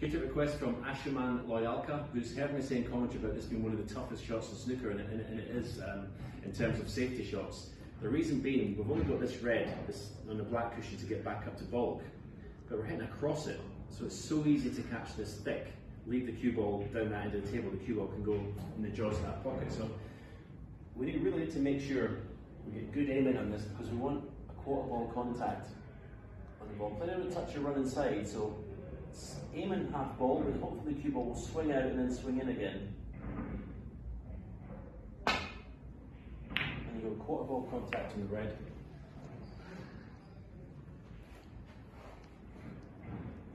CueTip request from Ashuman Loyalka, who's heard me saying commentary about this being one of the toughest shots in snooker, and it is in terms of safety shots. The reason being, we've only got this red on the black cushion to get back up to bulk, but we're hitting across it, so it's so easy to catch this thick. Leave the cue ball down that end of the table, the cue ball can go in the jaws of that pocket. So we really need to make sure we get good aiming on this, because we want a quarter ball contact on the ball. Play out a touch of run inside, so aiming half ball, and hopefully the cue ball will swing out and then swing in again. And you got quarter ball contact on the red.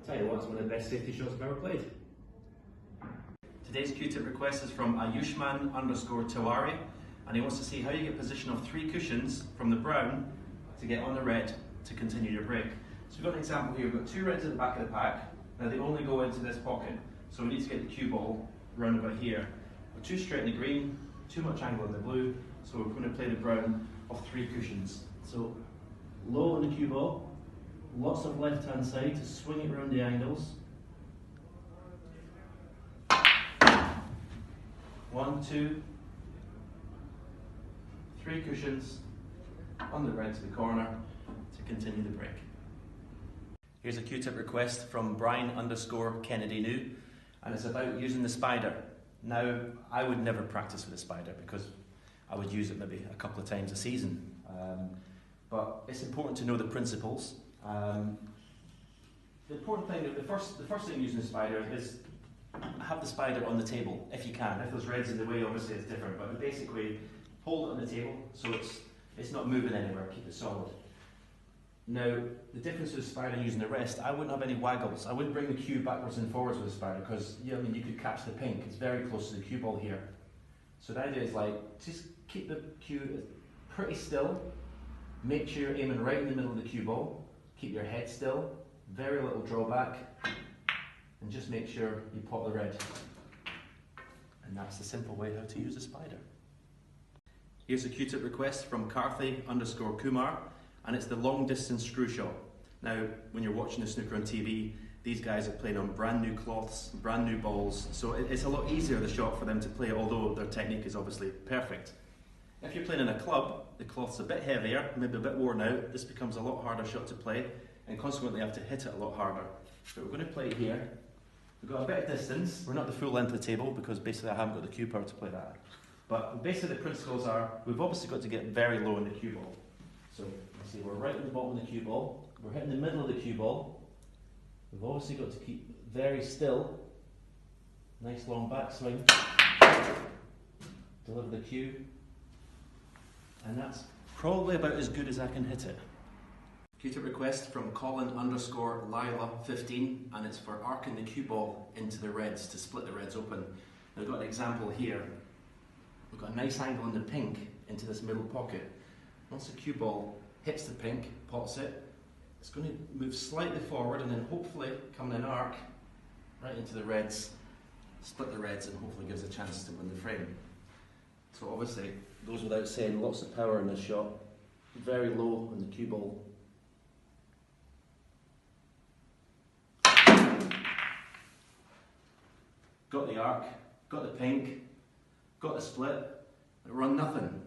Tell you what, it's one of the best safety shots I've ever played. Today's CueTip request is from Ayushman_Tawari, and he wants to see how you get position of 3 cushions from the brown to get on the red to continue your break. So we've got an example here. We've got 2 reds at the back of the pack. Now they only go into this pocket, so we need to get the cue ball round about here. We're too straight in the green, too much angle in the blue, so we're going to play the brown of 3 cushions. So low on the cue ball, lots of left hand side to swing it around the angles. 1, 2, 3 cushions on the red to the corner to continue the break. Here's a CueTip request from Brian_Kennedy New, and it's about using the spider. Now, I would never practice with a spider because I would use it maybe a couple of times a season. But it's important to know the principles. The important thing, the first thing using a spider is have the spider on the table if you can. If there's reds in the way, obviously it's different, but basically hold it on the table so it's not moving anywhere, keep it solid. Now, the difference with the spider and using the rest, I wouldn't have any waggles. I wouldn't bring the cue backwards and forwards with the spider because you could catch the pink. It's very close to the cue ball here. So the idea is just keep the cue pretty still. Make sure you're aiming right in the middle of the cue ball. Keep your head still. Very little drawback. And just make sure you pop the red. And that's the simple way how to use a spider. Here's a CueTip request from Karthi_Kumar. And it's the long distance screw shot. Now, when you're watching the snooker on TV, these guys are playing on brand new cloths, brand new balls, so it's a lot easier the shot for them to play, although their technique is obviously perfect. If you're playing in a club, the cloth's a bit heavier, maybe a bit worn out, this becomes a lot harder shot to play, and consequently you have to hit it a lot harder. But we're going to play here. We've got a bit of distance, we're not the full length of the table because basically I haven't got the cue power to play that. But basically the principles are, we've obviously got to get very low in the cue ball. So, see, we're right at the bottom of the cue ball, we're hitting the middle of the cue ball, we've obviously got to keep very still, nice long backswing, deliver the cue, and that's probably about as good as I can hit it. CueTip request from Colin_Lila15, and it's for arcing the cue ball into the reds, to split the reds open. Now, we've got an example here, we've got a nice angle in the pink into this middle pocket. Once the cue ball hits the pink, pots it, it's going to move slightly forward and then hopefully come in an arc right into the reds, split the reds, and hopefully gives a chance to win the frame. So obviously, it goes without saying, lots of power in this shot, very low on the cue ball. Got the arc, got the pink, got the split, but run nothing.